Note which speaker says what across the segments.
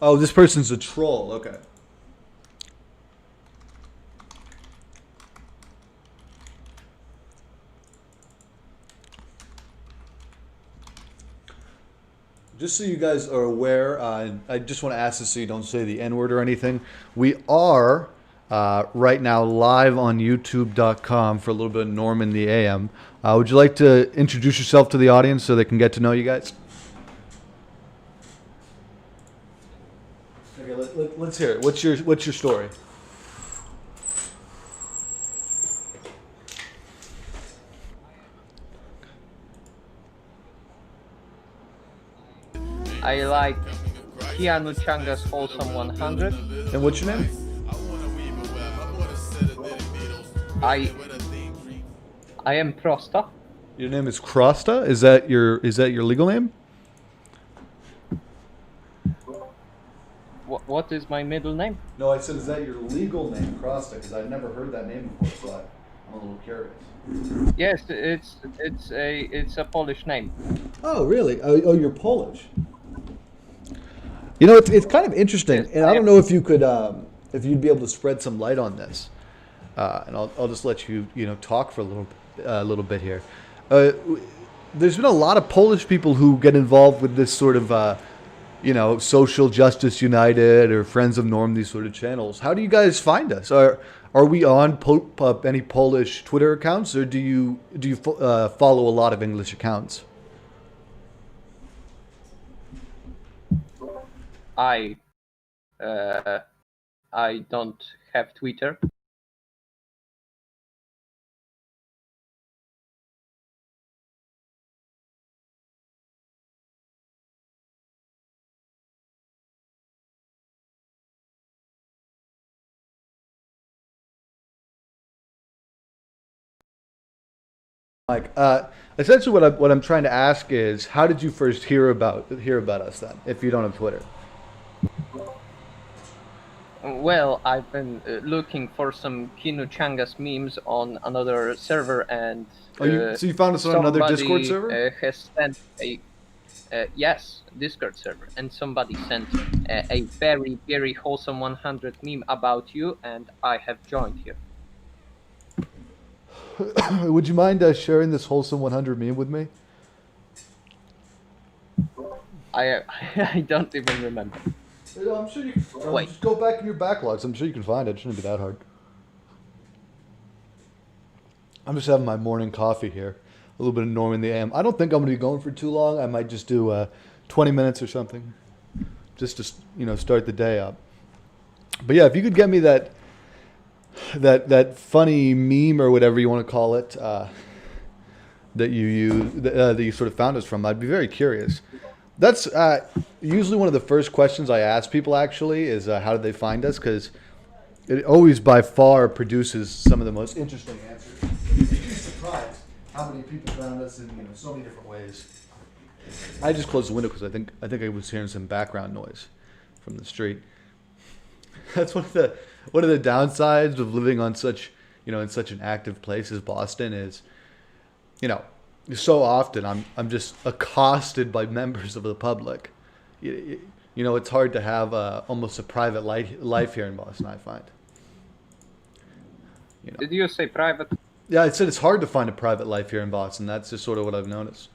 Speaker 1: Oh, this person's a troll. Okay. Just so you guys are aware, I just want to ask this so you don't say the N word or anything. We are right now live on YouTube.com for a little bit of Norm in the AM. Would you like to introduce yourself to the audience so they can get to know you guys? Okay, let's hear it. What's your story?
Speaker 2: I like Keanu Changa's Wholesome 100.
Speaker 1: And what's your name?
Speaker 2: I I am Prosta.
Speaker 1: Your name is Crosta. Is that your legal name?
Speaker 2: What is my middle name?
Speaker 1: No, I said is that your legal name, Crosta? Because I've never heard that name before, so I'm a little curious.
Speaker 2: Yes, it's a Polish name.
Speaker 1: Oh, really? Oh, you're Polish. You know, it's kind of interesting,
Speaker 2: Yes,
Speaker 1: and I don't know if you'd be able to spread some light on this, and I'll just let you talk for a little bit here. There's been a lot of Polish people who get involved with this sort of Social Justice United or Friends of Norm, these sort of channels. How do you guys find us? Are we on any Polish Twitter accounts, or do you follow a lot of English accounts?
Speaker 2: I uh, I don't have Twitter.
Speaker 1: Like, essentially, what I'm trying to ask is, how did you first hear about us then? If you don't have Twitter.
Speaker 2: Well, I've been looking for some Keanu Changa's memes on another server, and
Speaker 1: Oh, you found us on another Discord
Speaker 2: somebody
Speaker 1: server?
Speaker 2: has sent a yes, Discord server, and somebody sent a very, very wholesome 100 meme about you, and I have joined here.
Speaker 1: Would you mind sharing this wholesome 100 meme with me?
Speaker 2: I I don't even remember.
Speaker 1: I'm sure you can.
Speaker 2: Wait.
Speaker 1: Just go back in your backlogs. I'm sure you can find it. It shouldn't be that hard. I'm just having my morning coffee here. A little bit of Norm in the AM. I don't think I'm going to be going for too long. I might just do 20 minutes or something, just to start the day up. But yeah, if you could get me that funny meme or whatever you want to call it that you sort of found us from, I'd be very curious. That's usually one of the first questions I ask people. Actually, is how did they find us? Because it always by far produces some of the most interesting answers. You'd be surprised how many people found us in so many different ways. I just closed the window because I think I was hearing some background noise from the street. That's one of the downsides of living on such in such an active place as Boston is, you know, so often I'm just accosted by members of the public. It's hard to have almost a private life here in Boston, I find.
Speaker 2: Did you say private?
Speaker 1: Yeah, I said it's hard to find a private life here in Boston. That's just sort of what I've noticed.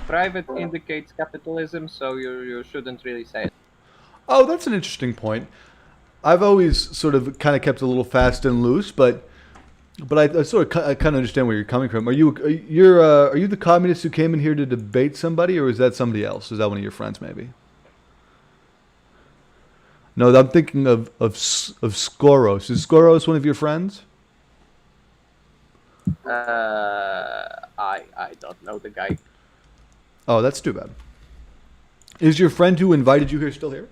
Speaker 2: Private indicates capitalism, so you shouldn't really say it.
Speaker 1: Oh, that's an interesting point. I've always sort of kind of kept a little fast and loose, but I sort of I kind of understand where you're coming from. Are you the communist who came in here to debate somebody, or is that somebody else? Is that one of your friends, maybe? No, I'm thinking of Skoros. Is Skoros one of your friends?
Speaker 2: I don't know the guy.
Speaker 1: Oh, that's too bad. Is your friend who invited you here still here?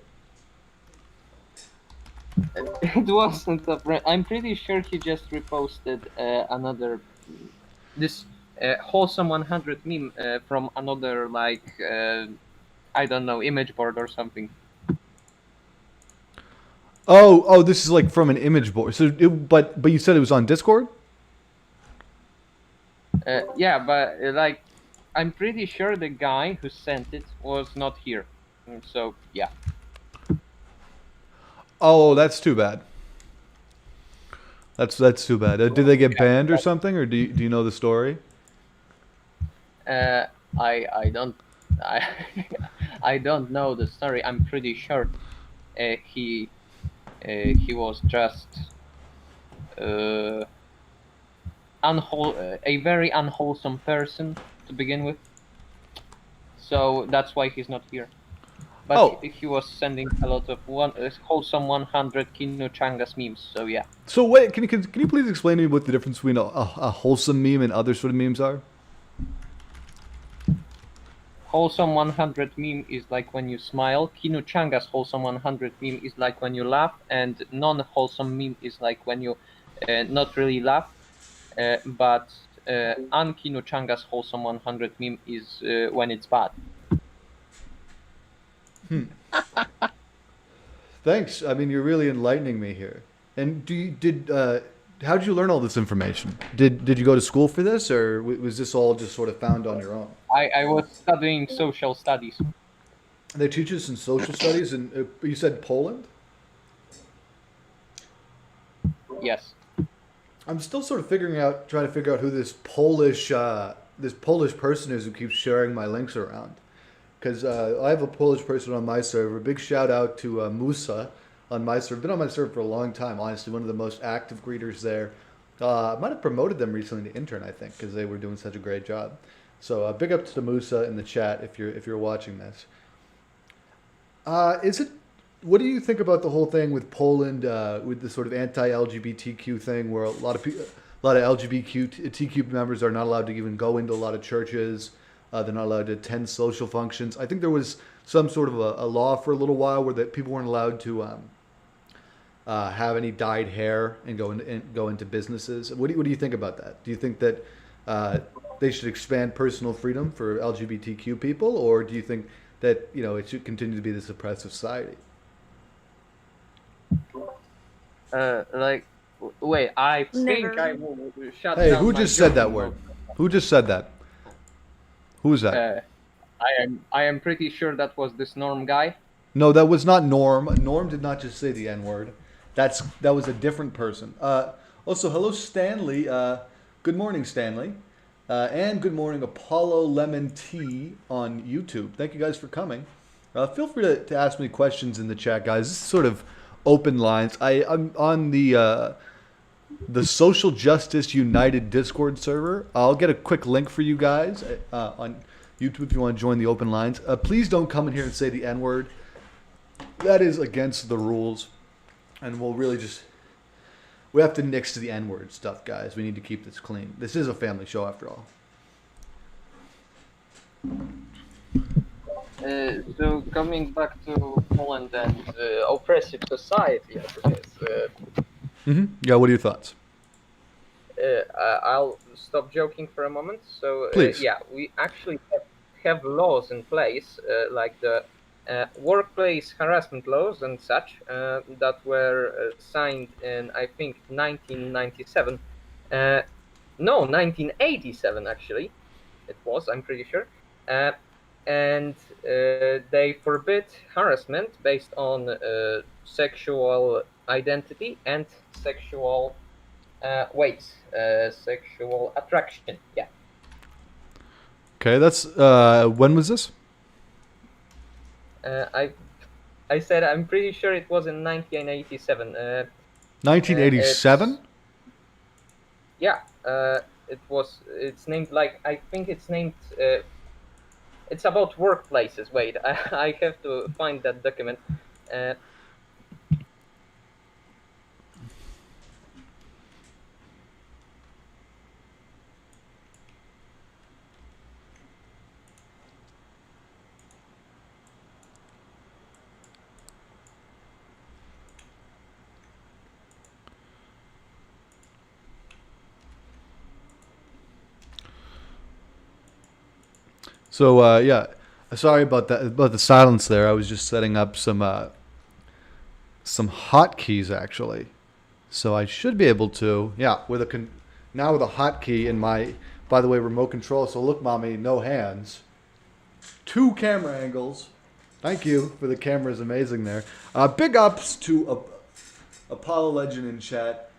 Speaker 2: It wasn't a friend. I'm pretty sure he just reposted another this wholesome 100 meme from another I don't know, image board or something.
Speaker 1: Oh, this is like from an image board. But you said it was on Discord?
Speaker 2: Yeah, but I'm pretty sure the guy who sent it was not here. So yeah.
Speaker 1: Oh, that's too bad. That's too bad. Did they get banned or something, or do you know the story?
Speaker 2: Uh, I don't I I don't know the story. I'm pretty sure he he was just uh, a very unwholesome person to begin with. So that's why he's not here. But
Speaker 1: Oh,
Speaker 2: he was sending a lot of wholesome 100 Kino Changas memes. So yeah,
Speaker 1: so wait, can you please explain to me what the difference between a wholesome meme and other sort of memes are?
Speaker 2: wholesome 100 meme is like when you smile. Kino Changa's wholesome 100 meme is like when you laugh, and non-wholesome meme is like when you not really laugh. But Ankino Changa's wholesome 100 meme is when it's bad.
Speaker 1: Thanks. I mean, you're really enlightening me here. And how did you learn all this information? Did you go to school for this, or was this all just sort of found on your own?
Speaker 2: I was studying social studies.
Speaker 1: They teach us in social studies, and you said Poland.
Speaker 2: Yes.
Speaker 1: I'm still sort of trying to figure out who this Polish person is who keeps sharing my links around. Because I have a Polish person on my server. Big shout out to Musa on my server. Been on my server for a long time. Honestly, one of the most active greeters there. I might have promoted them recently to intern, I think, because they were doing such a great job. So big up to Musa in the chat if you're watching this. Is it? What do you think about the whole thing with Poland, with the sort of anti-LGBTQ thing, where a lot of LGBTQ members are not allowed to even go into a lot of churches. They're not allowed to attend social functions. I think there was some sort of a law for a little while where that people weren't allowed to have any dyed hair and go into businesses. What do you think about that? Do you think that they should expand personal freedom for LGBTQ people, or do you think that it should continue to be this oppressive society?
Speaker 2: Like, wait, I think I
Speaker 3: Never.
Speaker 2: will shut
Speaker 1: Hey,
Speaker 2: down
Speaker 1: who
Speaker 2: my
Speaker 1: just said that
Speaker 2: joking
Speaker 1: word?
Speaker 2: mode.
Speaker 1: Who just said that? Who was that?
Speaker 2: Uh, I am pretty sure that was this Norm guy.
Speaker 1: No, that was not Norm. Norm did not just say the N word. That was a different person. Also, hello Stanley. Good morning, Stanley. And good morning, Apollo Lemon Tea on YouTube. Thank you guys for coming. Feel free to ask me questions in the chat, guys. This is sort of open lines. I'm on the Social Justice United Discord server. I'll get a quick link for you guys on YouTube if you want to join the open lines. Please don't come in here and say the N word. That is against the rules, and we have to nix the N word stuff, guys. We need to keep this clean. This is a family show after all.
Speaker 2: So coming back to Poland and oppressive society, as it is.
Speaker 1: Yeah, what are your thoughts?
Speaker 2: I'll stop joking for a moment. So
Speaker 1: Please.
Speaker 2: yeah, we actually have laws in place, like the workplace harassment laws and such, that were signed in, I think, 1997. No, 1987 actually. It was. I'm pretty sure. And they forbid harassment based on sexual identity and sexual sexual attraction. Yeah.
Speaker 1: Okay, that's when was this?
Speaker 2: I said I'm pretty sure it was in 1987.
Speaker 1: 1987.
Speaker 2: Yeah. It was. It's named like I think it's named. It's about workplaces. Wait, I have to find that document. Uh,
Speaker 1: So yeah, sorry about that about the silence there. I was just setting up some hotkeys actually. So I should be able to, yeah, now with a hotkey in my, by the way, remote control. So look, mommy, no hands, two camera angles, Thank you for the camera is amazing there. Big ups to Apollo Legend in chat.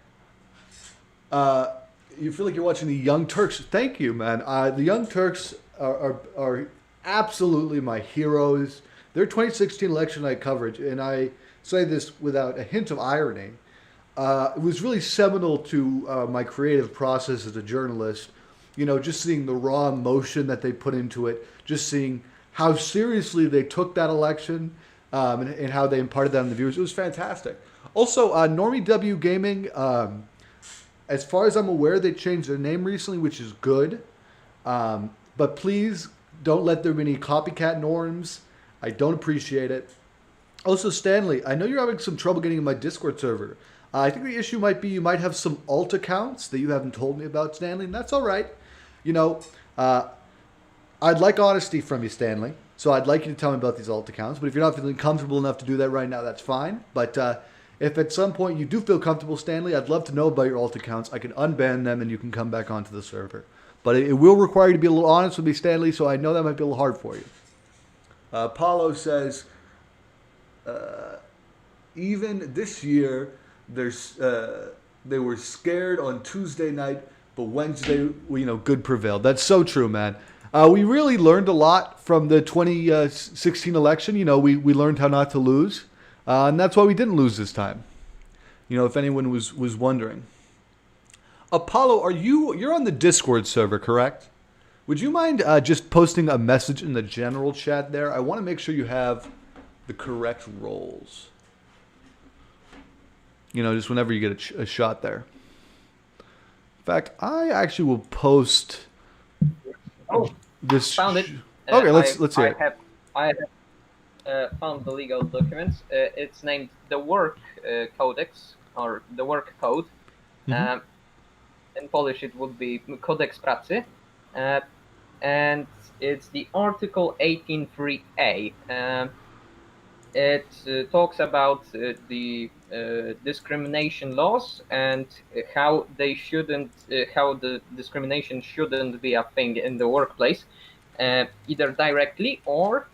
Speaker 1: Uh, you feel like you're watching the Young Turks. Thank you, man. The Young Turks are absolutely my heroes. Their 2016 election night coverage, and I say this without a hint of irony, it was really seminal to my creative process as a journalist. You know, just seeing the raw emotion that they put into it, just seeing how seriously they took that election, and how they imparted that on the viewers. It was fantastic. Also, Normie W Gaming, as far as I'm aware, they changed their name recently, which is good. But please don't let there be any copycat norms. I don't appreciate it. Also, Stanley, I know you're having some trouble getting in my Discord server. I think the issue might be you might have some alt accounts that you haven't told me about, Stanley, and that's all right. You know, I'd like honesty from you, Stanley. So I'd like you to tell me about these alt accounts. But if you're not feeling comfortable enough to do that right now, that's fine. But if at some point you do feel comfortable, Stanley, I'd love to know about your alt accounts. I can unban them and you can come back onto the server. But it will require you to be a little honest with me, Stanley, so I know that might be a little hard for you. Paulo says, even this year, they were scared on Tuesday night, but Wednesday, good prevailed. That's so true, man. We really learned a lot from the 2016 election. We learned how not to lose, and that's why we didn't lose this time. If anyone was wondering. Apollo, you're on the Discord server, correct? Would you mind just posting a message in the general chat there? I want to make sure you have the correct roles. Just whenever you get a shot there. In fact, I actually will post this.
Speaker 2: Found it.
Speaker 1: Okay, let's hear it.
Speaker 2: I have found the legal documents. It's named the Work Codex, or the Work Code.
Speaker 1: Mm-hmm.
Speaker 2: In Polish, it would be Codex Pracy. And it's the Article 18.3a. It talks about the discrimination laws and how how the discrimination shouldn't be a thing in the workplace, either directly or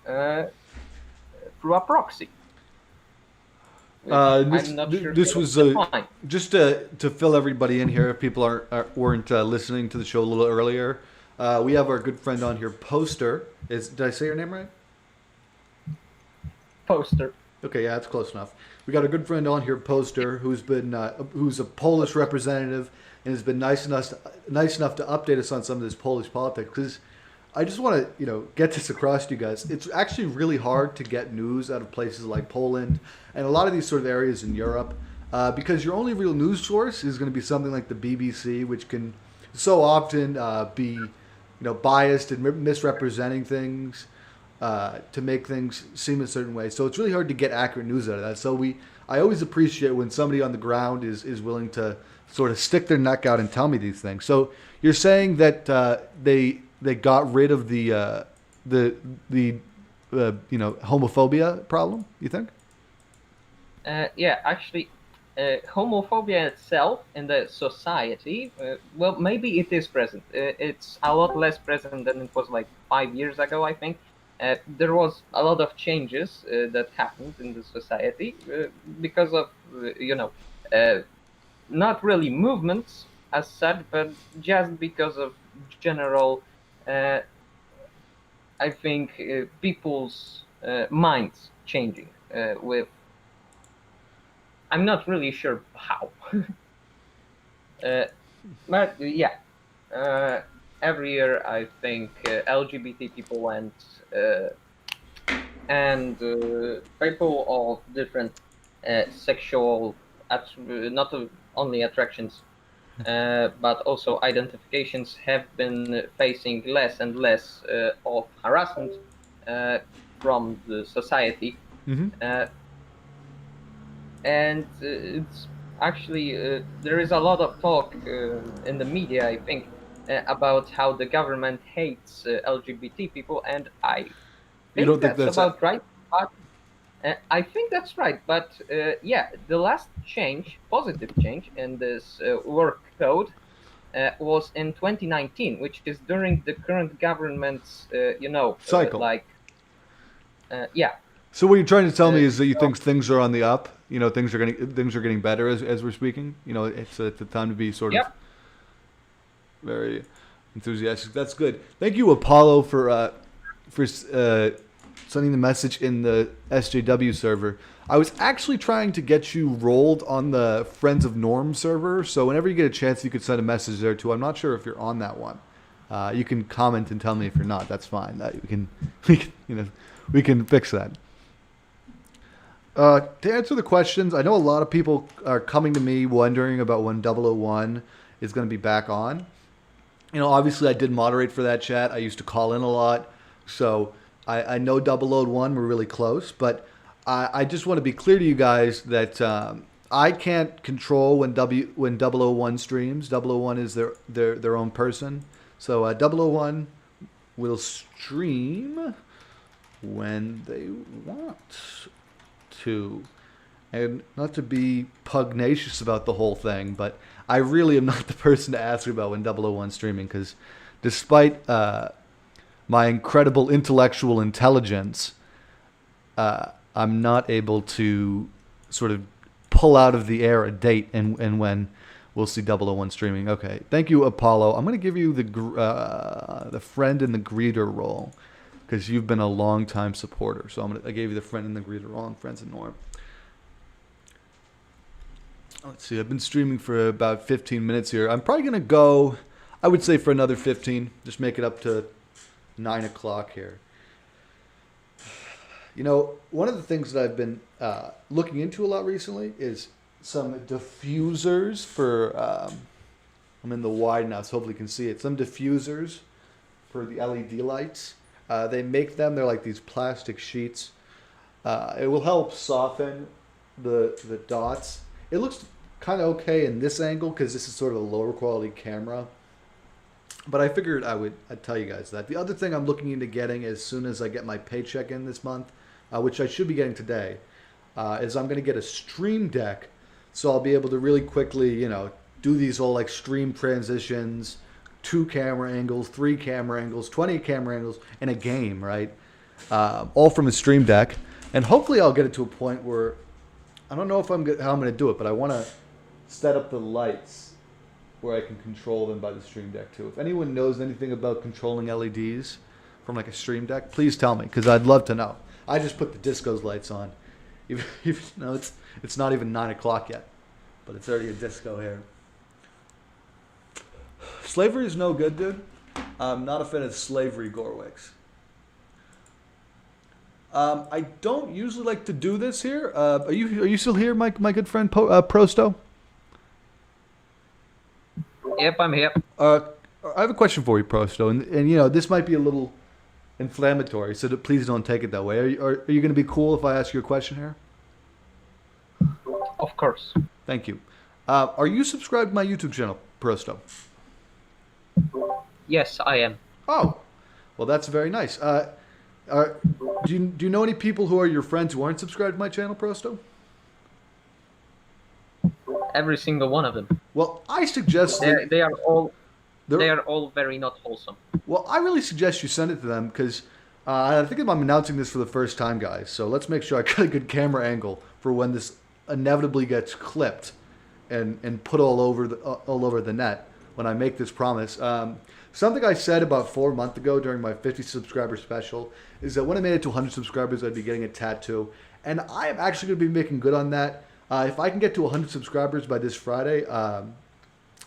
Speaker 2: through a proxy. I'm not sure.
Speaker 1: This was just to fill everybody in here. If people weren't listening to the show a little earlier, we have our good friend on here, Poster. Did I say your name right?
Speaker 2: Poster.
Speaker 1: Okay, yeah, that's close enough. We got a good friend on here, Poster, who's a Polish representative and has been nice enough to update us on some of this Polish politics. Because I just want to get this across to you guys. It's actually really hard to get news out of places like Poland and a lot of these sort of areas in Europe, because your only real news source is going to be something like the BBC, which can so often be biased and misrepresenting things. To make things seem a certain way. So it's really hard to get accurate news out of that. So I always appreciate when somebody on the ground is willing to sort of stick their neck out and tell me these things. So you're saying that they got rid of the homophobia problem, you think?
Speaker 2: Yeah, actually, homophobia itself in the society, well, maybe it is present. It's a lot less present than it was like 5 years ago, I think. There was a lot of changes that happened in the society because of, not really movements as such, but just because of general, I think, people's minds changing with. I'm not really sure how. But yeah. Every year, I think LGBT people went, and people of different sexual, not only attractions, but also identifications have been facing less and less of harassment from the society.
Speaker 1: Mm-hmm.
Speaker 2: And it's actually, there is a lot of talk in the media, I think, about how the government hates LGBT people, and I think that's about right. But I think that's right. But yeah, the last positive change in this work code was in 2019, which is during the current government's,
Speaker 1: cycle.
Speaker 2: yeah.
Speaker 1: So what you're trying to tell me is that you
Speaker 2: So,
Speaker 1: think things are on the up. You know, things are getting better as we're speaking. You know, it's the time to be sort of
Speaker 2: yep.
Speaker 1: very enthusiastic. That's good. Thank you, Apollo, for sending the message in the SJW server. I was actually trying to get you rolled on the Friends of Norm server, so whenever you get a chance, you could send a message there too. I'm not sure if you're on that one. You can comment and tell me if you're not. That's fine. We can fix that. To answer the questions, I know a lot of people are coming to me wondering about when 001 is going to be back on. You know, obviously I did moderate for that chat. I used to call in a lot. So I know 001, we're really close. But I just want to be clear to you guys that I can't control when 001 streams. 001 is their own person. So 001 will stream when they want to. And not to be pugnacious about the whole thing, but I really am not the person to ask about when 001 streaming, because despite my incredible intellectual intelligence, I'm not able to sort of pull out of the air a date and when we'll see 001 streaming. Okay, thank you, Apollo. I'm going to give you the friend and the greeter role, because you've been a long time supporter. So I gave you the friend and the greeter role on Friends and Norm. Let's see, I've been streaming for about 15 minutes here. I'm probably going to go, I would say, for another 15. Just make it up to 9 o'clock here. You know, one of the things that I've been looking into a lot recently is some diffusers for, I'm in the wide now, so hopefully you can see it. Some diffusers for the LED lights. They make them, they're like these plastic sheets. It will help soften the dots. It looks kind of okay in this angle because this is sort of a lower quality camera. But I figured I'd tell you guys that. The other thing I'm looking into getting as soon as I get my paycheck in this month, which I should be getting today, is I'm going to get a stream deck. So I'll be able to really quickly, you know, do these all like stream transitions, 2 camera angles, 3 camera angles, 20 camera angles in a game, right? All from a stream deck. And hopefully I'll get it to a point where, I don't know how I'm going to do it, but I want to set up the lights where I can control them by the stream deck too. If anyone knows anything about controlling LEDs from like a stream deck, please tell me, because I'd love to know. I just put the disco's lights on, even though it's not even 9 o'clock yet, but it's already a disco here. Slavery is no good, dude. I'm not a fan of slavery, Gorwix. I don't usually like to do this here. Are you still here, my good friend Prosto?
Speaker 2: Yep, I'm here.
Speaker 1: I have a question for you, Prosto, and you know this might be a little inflammatory, so please don't take it that way. Are you going to be cool if I ask you a question here?
Speaker 2: Of course.
Speaker 1: Thank you. Are you subscribed to my YouTube channel, Prosto?
Speaker 2: Yes, I am.
Speaker 1: Oh, well, that's very nice. Do you know any people who are your friends who aren't subscribed to my channel, Prosto?
Speaker 2: Every single one of them.
Speaker 1: Well, I suggest
Speaker 2: they are all very not wholesome.
Speaker 1: Well, I really suggest you send it to them because I think I'm announcing this for the first time, guys. So let's make sure I got a good camera angle for when this inevitably gets clipped and put all over the net when I make this promise. Something I said about 4 months ago during my 50 subscriber special is that when I made it to 100 subscribers, I'd be getting a tattoo. And I am actually going to be making good on that. If I can get to 100 subscribers by this Friday, I'm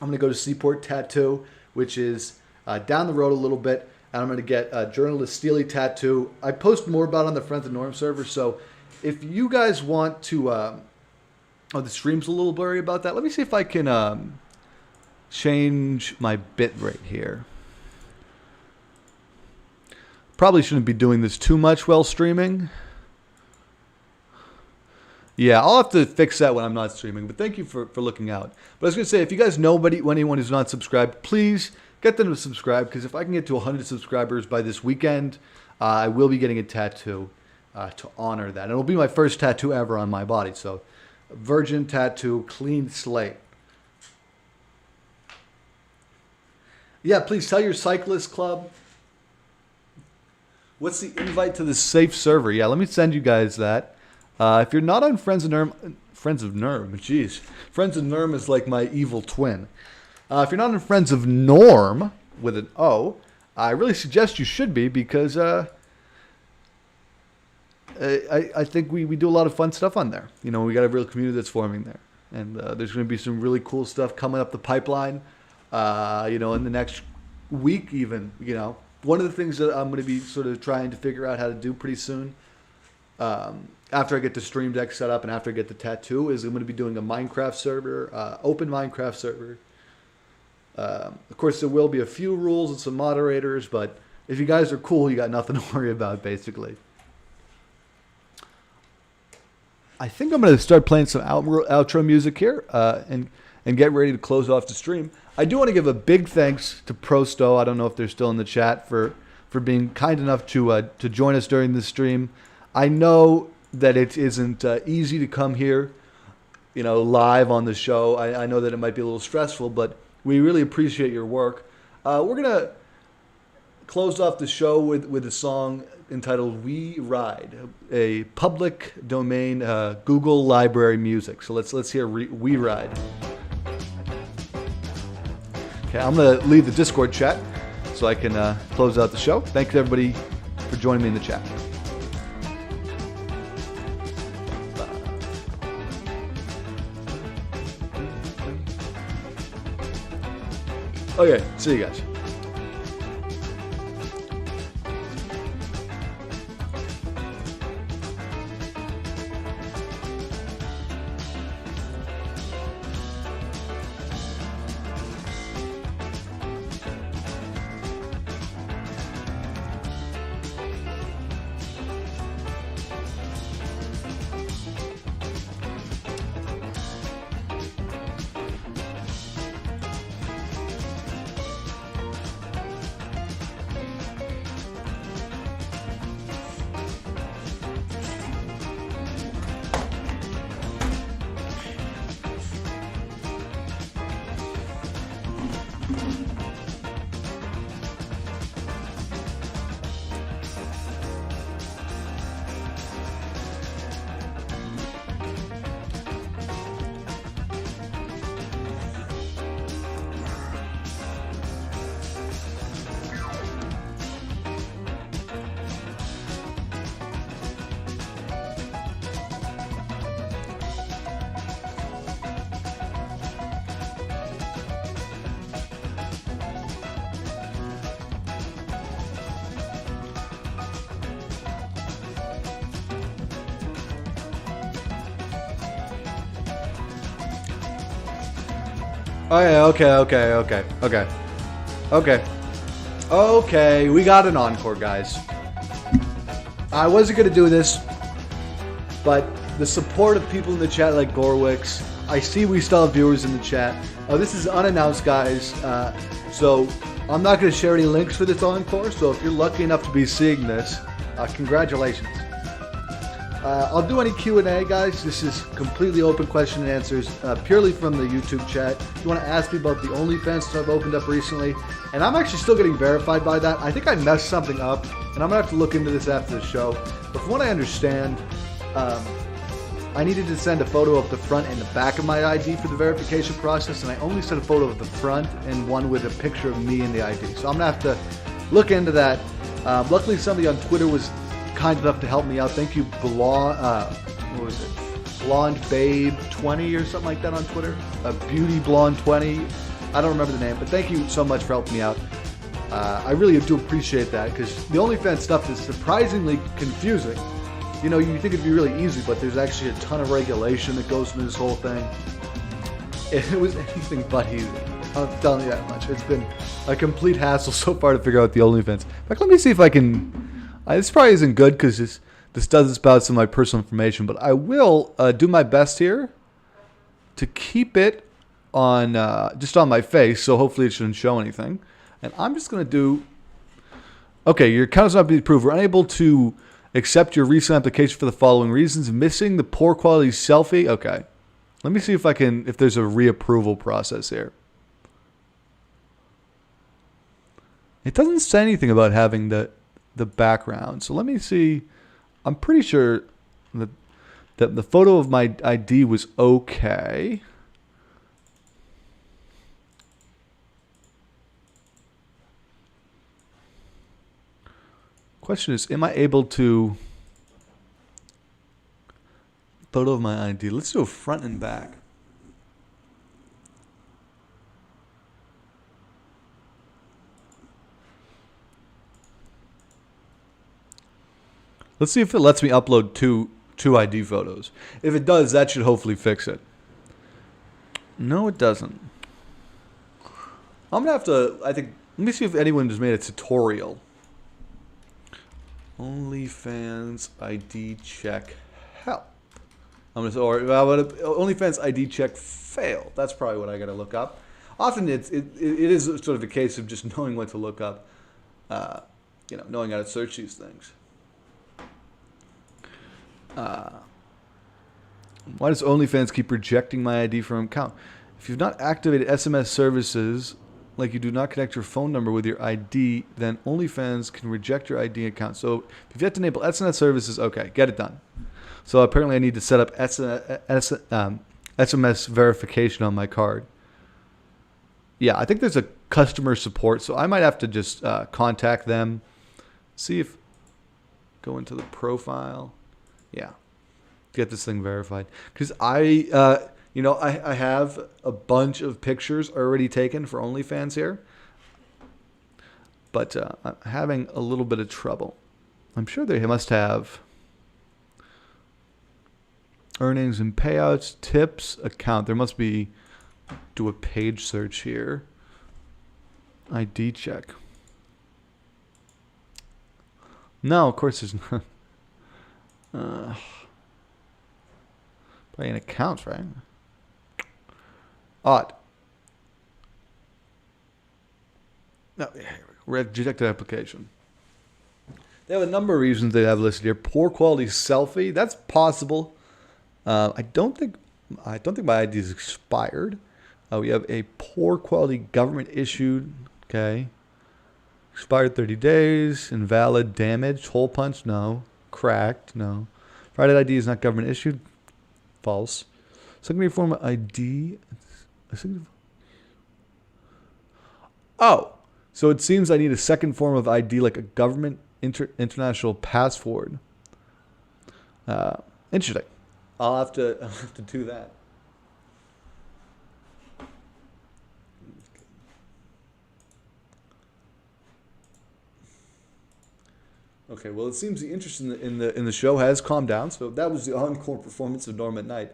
Speaker 1: going to go to Seaport Tattoo, which is down the road a little bit. And I'm going to get a Journalist Steely tattoo. I post more about it on the Friends of Norm server. So if you guys want to... oh, the stream's a little blurry about that. Let me see if I can change my bit rate here. Probably shouldn't be doing this too much while streaming. Yeah, I'll have to fix that when I'm not streaming. But thank you for looking out. But I was going to say, if you guys know anyone who's not subscribed, please get them to subscribe. Because if I can get to 100 subscribers by this weekend, I will be getting a tattoo to honor that. And it'll be my first tattoo ever on my body. So, virgin tattoo, clean slate. Yeah, please tell your cyclist club. What's the invite to the safe server? Yeah, let me send you guys that. If you're not on Friends of Nerm, jeez. Friends of Nerm is like my evil twin. If you're not on Friends of Norm, with an O, I really suggest you should be, because I think we do a lot of fun stuff on there. You know, we got a real community that's forming there. And there's going to be some really cool stuff coming up the pipeline, you know, in the next week even, you know. One of the things that I'm going to be sort of trying to figure out how to do pretty soon, after I get the Stream Deck set up and after I get the tattoo, is I'm going to be doing a Minecraft server, open Minecraft server. Of course, there will be a few rules and some moderators, but if you guys are cool, you got nothing to worry about, basically. I think I'm going to start playing some outro music here and get ready to close off the stream. I do want to give a big thanks to Prosto. I don't know if they're still in the chat for being kind enough to join us during this stream. I know that it isn't easy to come here, you know, live on the show. I know that it might be a little stressful, but we really appreciate your work. We're going to close off the show with a song entitled We Ride, a public domain Google library music. So let's hear We Ride. Okay, I'm going to leave the Discord chat so I can close out the show. Thanks everybody for joining me in the chat. Okay, see you guys. Okay, we got an encore, guys. I wasn't going to do this, but the support of people in the chat like Gorwix, I see we still have viewers in the chat. This is unannounced, guys, so I'm not going to share any links for this encore, so if you're lucky enough to be seeing this, congratulations. I'll do any Q&A, guys. This is completely open question and answers, purely from the YouTube chat. If you want to ask me about the OnlyFans that I've opened up recently, and I'm actually still getting verified by that. I think I messed something up, and I'm going to have to look into this after the show. But from what I understand, I needed to send a photo of the front and the back of my ID for the verification process, and I only sent a photo of the front and one with a picture of me in the ID. So I'm going to have to look into that. Luckily, somebody on Twitter was kind enough to help me out. Thank you, what was it? Blonde Babe 20 or something like that on Twitter. Beauty Blonde 20. I don't remember the name, but thank you so much for helping me out. I really do appreciate that, because the OnlyFans stuff is surprisingly confusing. You know, you think it'd be really easy, but there's actually a ton of regulation that goes into this whole thing. It was anything but easy. I'm telling you that much. It's been a complete hassle so far to figure out the OnlyFans. In fact, let me see if I can. This probably isn't good because this does spout some of my personal information, but I will do my best here to keep it on just on my face, so hopefully it shouldn't show anything. And I'm just going to do. Okay, your account has not been approved. We're unable to accept your recent application for the following reasons: missing the poor quality selfie. Okay, let me see if there's a reapproval process here. It doesn't say anything about having the the background. So let me see. I'm pretty sure that the photo of my ID was okay. Question is, am I able to photo of my ID? Let's do a front and back. Let's see if it lets me upload two ID photos. If it does, that should hopefully fix it. No, it doesn't. I'm gonna have to, I think, let me see if anyone has made a tutorial. OnlyFans ID check help. I'm gonna, or OnlyFans ID check fail. That's probably what I gotta look up. Often it is sort of a case of just knowing what to look up. Knowing how to search these things. Why does OnlyFans keep rejecting my ID from account? If you've not activated SMS services, like you do not connect your phone number with your ID, then OnlyFans can reject your ID account. So if you have to enable SMS services, okay, get it done. So apparently I need to set up SMS verification on my card. Yeah, I think there's a customer support, so I might have to just contact them, see if, go into the profile. Yeah, get this thing verified. Because I have a bunch of pictures already taken for OnlyFans here. But I'm having a little bit of trouble. I'm sure they must have earnings and payouts, tips, account. There must be, do a page search here. ID check. No, of course there's not. Probably in accounts, right? Odd. No, rejected application. They have a number of reasons they have listed here. Poor quality selfie. That's possible. I don't think my ID is expired. We have a poor quality government issued. Okay. Expired 30 days. Invalid. Damaged. Hole punch. No. Cracked. No. Friday ID is not government issued. False. Secondary form of ID. Oh. So it seems I need a second form of ID, like a government international passport. Interesting. I'll have to do that. Okay, well, it seems the interest in the show has calmed down. So that was the encore performance of Norm at Night.